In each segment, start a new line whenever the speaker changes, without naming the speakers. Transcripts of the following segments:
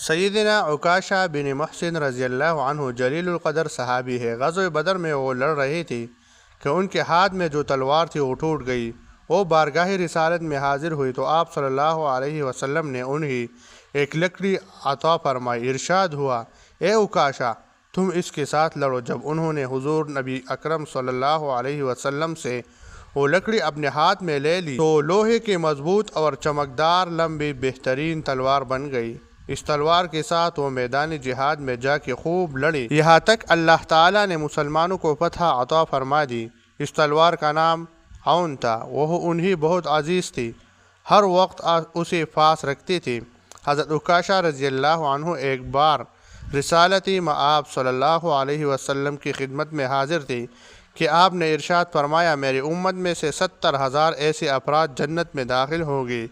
سیدنا عکاشہ بن محسن رضی اللہ عنہ جلیل القدر صحابی ہے۔ غزوہ بدر میں وہ لڑ رہے تھے کہ ان کے ہاتھ میں جو تلوار تھی وہ ٹوٹ گئی۔ وہ بارگاہ رسالت میں حاضر ہوئی تو آپ صلی اللہ علیہ وسلم نے انہیں ایک لکڑی عطا فرمائی۔ ارشاد ہوا، اے عکاشہ تم اس کے ساتھ لڑو۔ جب انہوں نے حضور نبی اکرم صلی اللہ علیہ وسلم سے وہ لکڑی اپنے ہاتھ میں لے لی تو لوہے کی مضبوط اور چمکدار لمبی بہترین تلوار بن گئی۔ اس تلوار کے ساتھ وہ میدان جہاد میں جا کے خوب لڑی، یہاں تک اللہ تعالیٰ نے مسلمانوں کو فتح عطا فرما دی۔ اس تلوار کا نام عون تھا، وہ انہیں بہت عزیز تھی، ہر وقت اسے پاس رکھتی تھی۔ حضرت عکاشہ رضی اللہ عنہ ایک بار رسالتی مآب صلی اللہ علیہ وسلم کی خدمت میں حاضر تھی کہ آپ نے ارشاد فرمایا، میری امت میں سے 70,000 ایسے افراد جنت میں داخل ہوں گے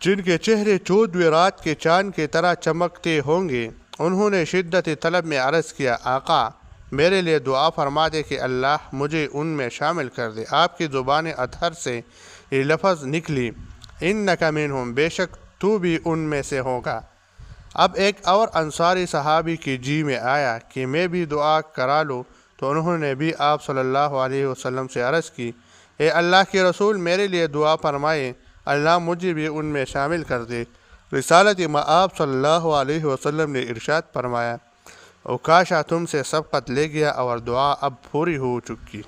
جن کے چہرے 14ویں رات کے چاند کی طرح چمکتے ہوں گے۔ انہوں نے شدت طلب میں عرض کیا، آقا میرے لیے دعا فرما دے کہ اللہ مجھے ان میں شامل کر دے۔ آپ کی زبان اطہر سے یہ لفظ نکلی، انک منہم، بے شک تو بھی ان میں سے ہوگا۔ اب ایک اور انصاری صحابی کی جی میں آیا کہ میں بھی دعا کرا لوں، تو انہوں نے بھی آپ صلی اللہ علیہ وسلم سے عرض کی، اے اللہ کے رسول میرے لیے دعا فرمائیں، اللہ مجھے بھی ان میں شامل کر دے۔ رسالت مآب صلی اللہ علیہ وسلم نے ارشاد فرمایا، عکاشہ تم سے سبقت لے گیا اور دعا اب پوری ہو چکی۔